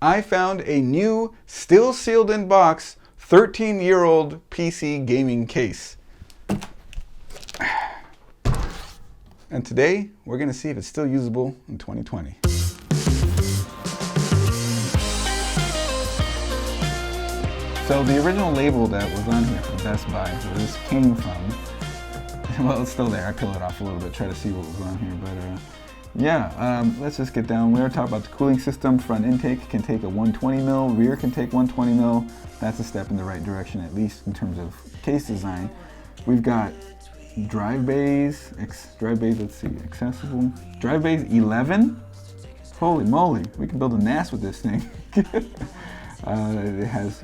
I found a new, still sealed in box, 13-year-old PC gaming case. And today, we're gonna see if it's still usable in 2020. So the original label that was on here from Best Buy, where this came from, well, it's still there. I peel it off a little bit, try to see what was on here, but let's just get down. We were talking about the cooling system. Front intake can take a 120 mil, rear can take 120 mil. That's a step in the right direction, at least in terms of case design. We've got drive bays, let's see, accessible. Drive bays 11? Holy moly, we can build a NAS with this thing. It has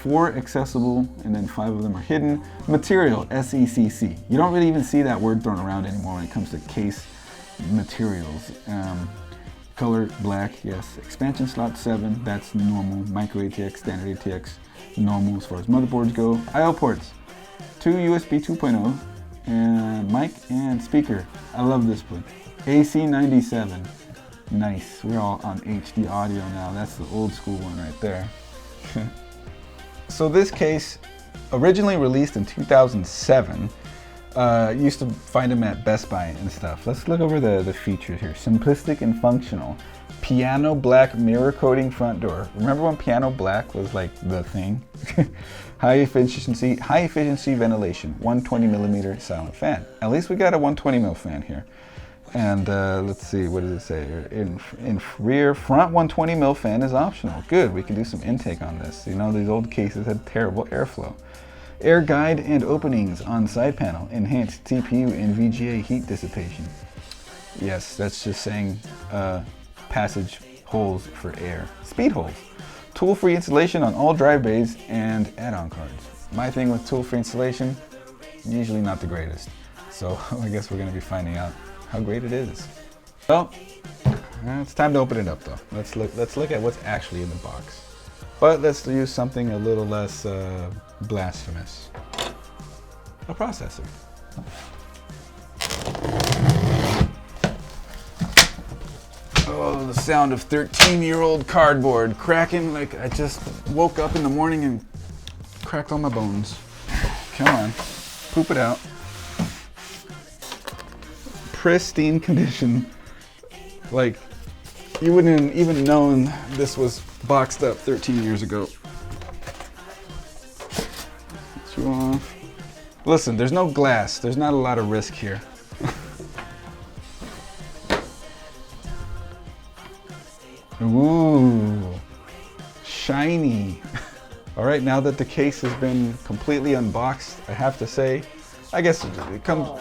4 accessible, and then 5 of them are hidden. Material, SECC. You don't really even see that word thrown around anymore when it comes to case materials. Color black, yes. Expansion slot 7, that's normal. Micro ATX, standard ATX, normal as far as motherboards go. I/O ports, 2 USB 2.0, and mic and speaker. I love this one. AC97, nice. We're all on HD audio now. That's the old school one right there. So this case, originally released in 2007, used to find them at Best Buy and stuff. Let's look over the features here. Simplistic and functional. Piano black mirror coating front door. Remember when piano black was like the thing? High efficiency ventilation. 120 millimeter silent fan. At least we got a 120 mil fan here. And let's see, what does it say? In rear, front 120 mil fan is optional. Good, we can do some intake on this. You know, these old cases had terrible airflow. Air guide and openings on side panel. Enhanced TPU and VGA heat dissipation. Yes, that's just saying passage holes for air. Speed holes. Tool-free installation on all drive bays and add-on cards. My thing with tool-free installation, usually not the greatest. So I guess we're gonna be finding out how great it is. Well, it's time to open it up though. Let's look at what's actually in the box. But let's use something a little less blasphemous. A processor. Oh, the sound of 13-year-old cardboard cracking like I just woke up in the morning and cracked all my bones. Come on, poop it out. Pristine condition. Like, you wouldn't even known this was boxed up 13 years ago. Screw off. Listen, there's no glass. There's not a lot of risk here. Ooh, shiny. All right, now that the case has been completely unboxed, I have to say, I guess it comes.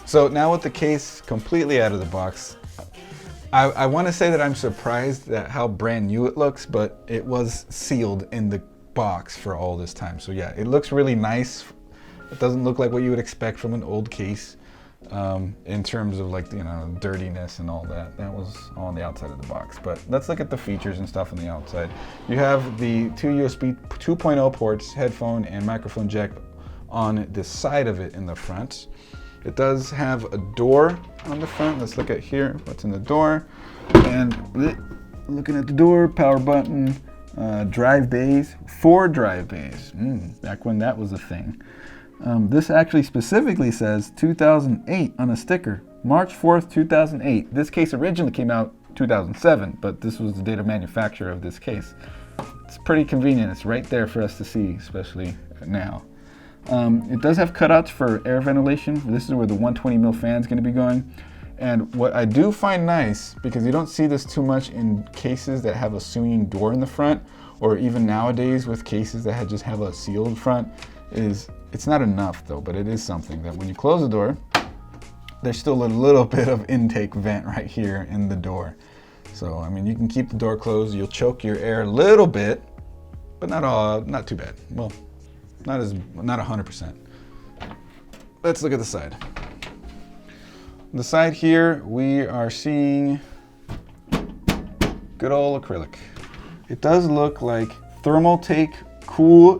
So now with the case completely out of the box, I want to say that I'm surprised at how brand new it looks, but it was sealed in the box for all this time. So yeah, it looks really nice. It doesn't look like what you would expect from an old case in terms of, like, you know, dirtiness and all that. That was all on the outside of the box. But let's look at the features and stuff on the outside. You have the 2 USB 2.0 ports, headphone and microphone jack on the side of it in the front. It does have a door on the front. Let's look at here, what's in the door. And looking at the door, power button, drive bays, 4 drive bays. Back when that was a thing. This actually specifically says 2008 on a sticker. March 4th, 2008. This case originally came out 2007, but this was the date of manufacture of this case. It's pretty convenient. It's right there for us to see, especially now. It does have cutouts for air ventilation. This is where the 120 mil fan is going to be going. And what I do find nice, because you don't see this too much in cases that have a swinging door in the front, or even nowadays with cases that just have a sealed front, is it's not enough though, but it is something that when you close the door, there's still a little bit of intake vent right here in the door. So, I mean, you can keep the door closed. You'll choke your air a little bit, but not too bad. Well, not 100%. Let's look at the side. The side here, we are seeing good old acrylic. It does look like Thermaltake Cool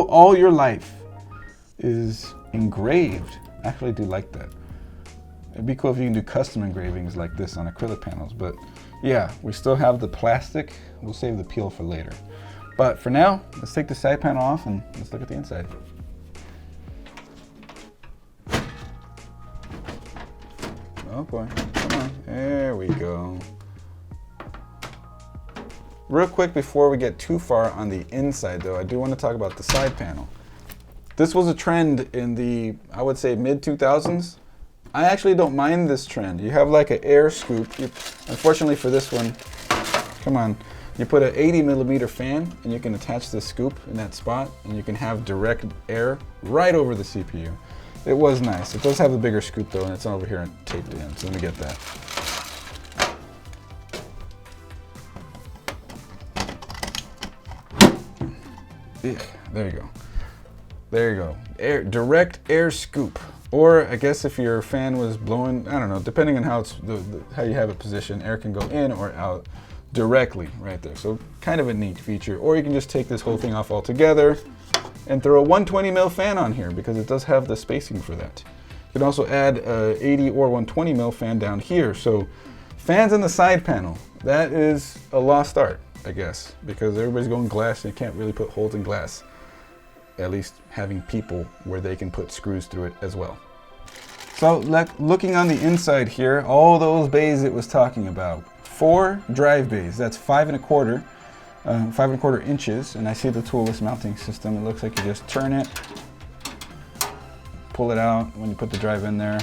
All Your Life is engraved. I actually do like that. It'd be cool if you can do custom engravings like this on acrylic panels, but Yeah, we still have the plastic. We'll save the peel for later. But for now, let's take the side panel off and let's look at the inside. Oh boy, come on, there we go. Real quick before we get too far on the inside though, I do want to talk about the side panel. This was a trend in the, I would say, mid-2000s. I actually don't mind this trend. You have like an air scoop. Unfortunately for this one, come on, you put an 80mm fan and you can attach the scoop in that spot and you can have direct air right over the CPU. It was nice. It does have a bigger scoop though, and it's over here and taped in, so let me get that. Yeah, there you go. There you go. Direct air scoop. Or I guess if your fan was blowing, I don't know, depending on how it's how you have it positioned, air can go in or out directly right there. So kind of a neat feature. Or you can just take this whole thing off altogether and throw a 120mm fan on here because it does have the spacing for that. You can also add a 80 or 120mm fan down here. So fans in the side panel, that is a lost art, I guess, because everybody's going glass and you can't really put holes in glass. At least having people where they can put screws through it as well. So looking on the inside here, all those bays it was talking about. 4 drive bays, that's 5 1/4 inches, and I see the toolless mounting system. It looks like you just turn it, pull it out when you put the drive in there,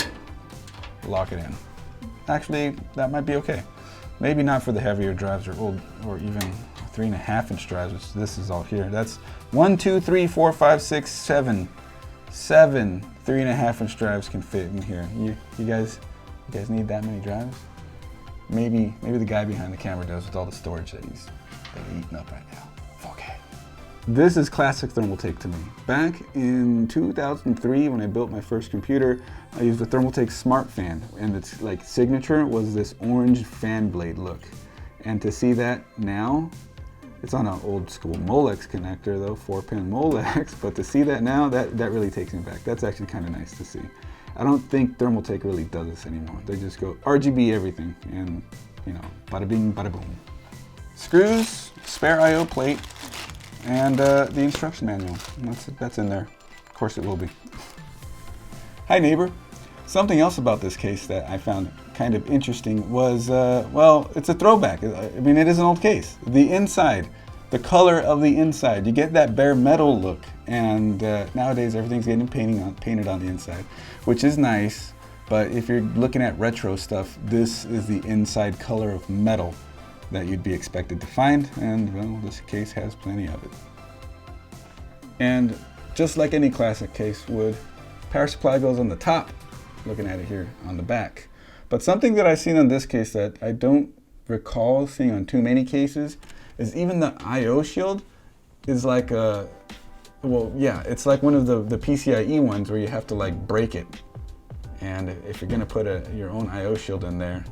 lock it in. Actually, that might be okay. Maybe not for the heavier drives or even 3.5-inch drives, which this is all here. That's 1, 2, 3, 4, 5, 6, 7. 7 3.5-inch drives can fit in here. You guys need that many drives? Maybe the guy behind the camera does with all the storage that he's eating up right now. Okay. This is classic Thermaltake to me. Back in 2003, when I built my first computer, I used a Thermaltake Smart Fan, and its like signature was this orange fan blade look. And to see that now, it's on an old school Molex connector though, 4-pin Molex, but to see that now, that really takes me back. That's actually kind of nice to see. I don't think Thermaltake really does this anymore. They just go RGB everything and, you know, bada bing, bada boom. Screws, spare I/O plate, and the instruction manual. That's in there. Of course it will be. Hi neighbor. Something else about this case that I found kind of interesting was, well, it's a throwback. I mean, it is an old case. The inside, the color of the inside, you get that bare metal look, and nowadays everything's getting painted on the inside, which is nice, but if you're looking at retro stuff, this is the inside color of metal that you'd be expected to find, and well, this case has plenty of it. And just like any classic case would, power supply goes on the top, looking at it here on the back. But something that I've seen on this case that I don't recall seeing on too many cases is even the I/O shield is like a, well, yeah, it's like one of the PCIe ones where you have to like break it. And if you're gonna put your own I/O shield in there,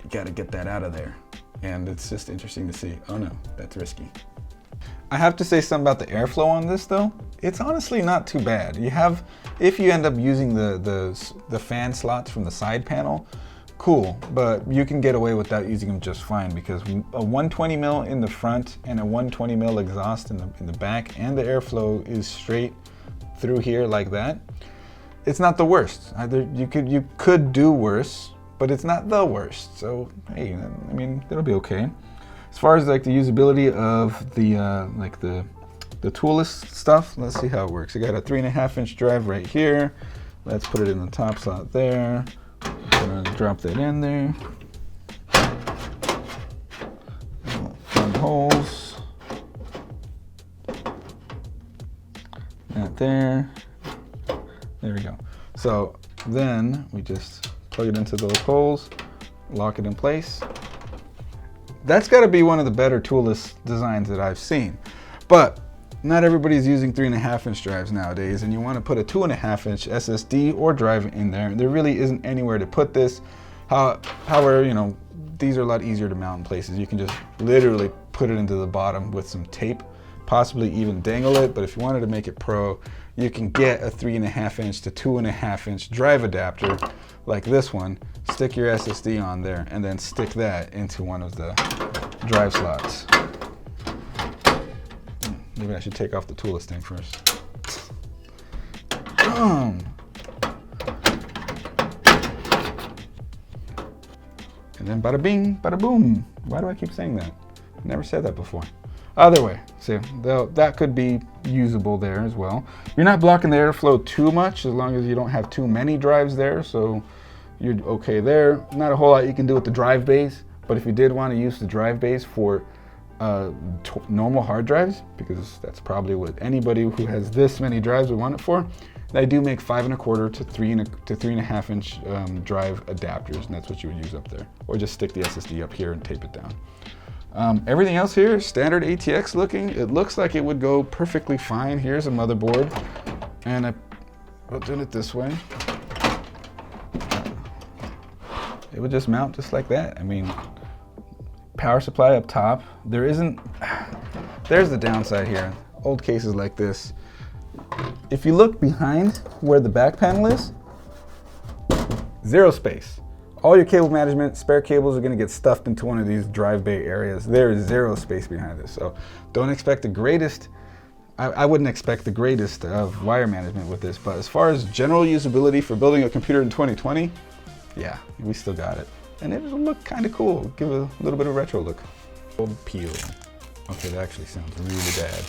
you gotta get that out of there. And it's just interesting to see, oh no, that's risky. I have to say something about the airflow on this though. It's honestly not too bad. You have, if you end up using the fan slots from the side panel, cool, but you can get away with that using them just fine because a 120mm in the front and a 120mm exhaust in the back, and the airflow is straight through here like that. It's not the worst. You could do worse, but it's not the worst. So hey, I mean, it'll be okay. As far as like the usability of the toolless stuff, let's see how it works. I got a 3.5-inch drive right here. Let's put it in the top slot there. I'm gonna drop that in there. Front holes. That there. There we go. So then we just plug it into those holes, lock it in place. That's got to be one of the better toolless designs that I've seen. But not everybody's using 3.5-inch drives nowadays, and you want to put a 2.5-inch SSD or drive in there. There really isn't anywhere to put this. However, you know, these are a lot easier to mount in places. You can just literally put it into the bottom with some tape, possibly even dangle it, but if you wanted to make it pro, you can get a 3.5 inch to 2.5 inch drive adapter like this one, stick your SSD on there, and then stick that into one of the drive slots. Maybe I should take off the toolless thing first. And then bada bing, bada boom. Why do I keep saying that? I never said that before. Either way, see, that could be usable there as well. You're not blocking the airflow too much as long as you don't have too many drives there, so you're okay there. Not a whole lot you can do with the drive bays, but if you did want to use the drive bays for normal hard drives, because that's probably what anybody who has this many drives would want it for, they do make 5.25 to 3.5 inch drive adapters, and that's what you would use up there. Or just stick the SSD up here and tape it down. Everything else here, standard ATX looking. It looks like it would go perfectly fine. Here's a motherboard, and I'll do it this way. It would just mount just like that. I mean, power supply up top. There's the downside here. Old cases like this. If you look behind where the back panel is, zero space. All your cable management, spare cables are going to get stuffed into one of these drive bay areas. There is zero space behind this, so don't expect the greatest. I wouldn't expect the greatest of wire management with this, but as far as general usability for building a computer in 2020, yeah, we still got it. And it'll look kind of cool, give a little bit of retro look. Old peel. Okay, that actually sounds really bad.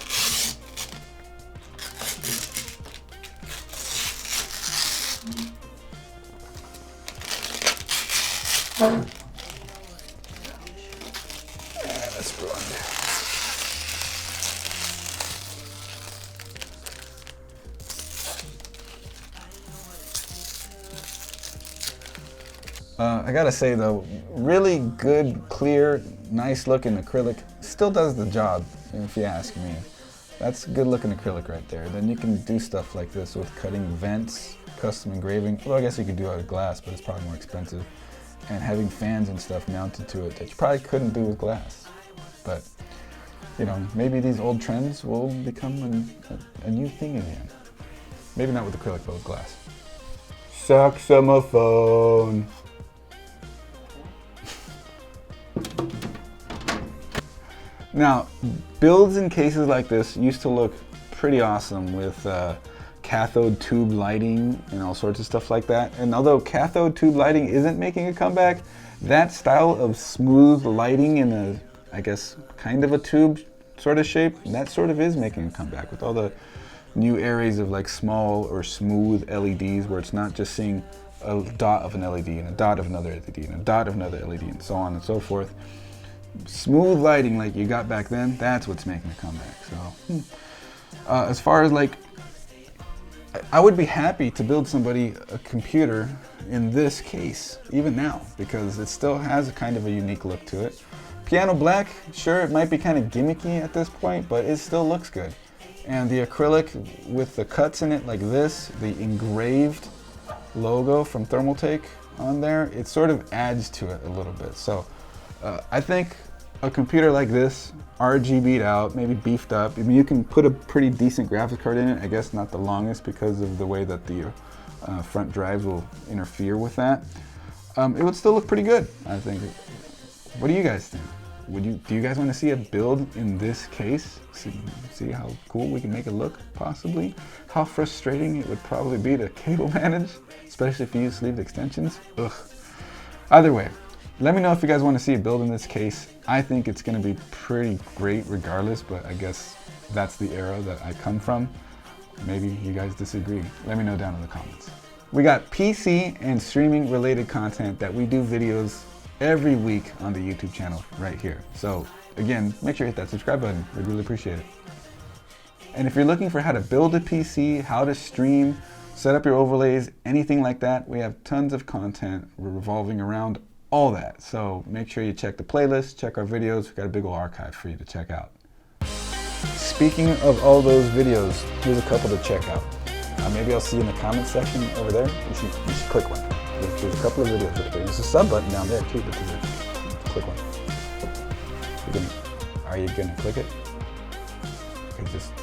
Let's blend. I gotta say though, really good, clear, nice looking acrylic still does the job, if you ask me. That's good looking acrylic right there. Then you can do stuff like this with cutting vents, custom engraving. Although I guess you could do it out of glass, but it's probably more expensive. And having fans and stuff mounted to it that you probably couldn't do with glass. But, you know, maybe these old trends will become a new thing again. Maybe not with acrylic, but with glass. Saxophone. Now, builds in cases like this used to look pretty awesome with cathode tube lighting and all sorts of stuff like that. And although cathode tube lighting isn't making a comeback, that style of smooth lighting in a, I guess, kind of a tube sort of shape, that sort of is making a comeback with all the new areas of like small or smooth LEDs where it's not just seeing a dot of an LED and a dot of another LED and a dot of another LED and so on and so forth. Smooth lighting like you got back then, that's what's making a comeback. So as far as like, I would be happy to build somebody a computer in this case, even now, because it still has a kind of a unique look to it. Piano black, sure, it might be kind of gimmicky at this point, but it still looks good. And the acrylic with the cuts in it like this, the engraved logo from Thermaltake on there, it sort of adds to it a little bit. So I think a computer like this, RGB'd out, maybe beefed up. I mean, you can put a pretty decent graphics card in it. I guess not the longest because of the way that the front drives will interfere with that. It would still look pretty good, I think. What do you guys think? Do you guys want to see a build in this case? See how cool we can make it look, possibly? How frustrating it would probably be to cable manage, especially if you use sleeved extensions. Ugh. Either way, let me know if you guys want to see a build in this case. I think it's going to be pretty great regardless, but I guess that's the era that I come from. Maybe you guys disagree. Let me know down in the comments. We got PC and streaming related content that we do videos every week on the YouTube channel right here. So again, make sure you hit that subscribe button. We'd really appreciate it. And if you're looking for how to build a PC, how to stream, set up your overlays, anything like that, we have tons of content revolving around all that. So make sure you check the playlist, check our videos. We've got a big old archive for you to check out. Speaking of all those videos, here's a couple to check out. Maybe I'll see you in the comment section over there. You should click one. There's a couple of videos right there. There's a sub button down there too, but click one. Are you gonna click it? could just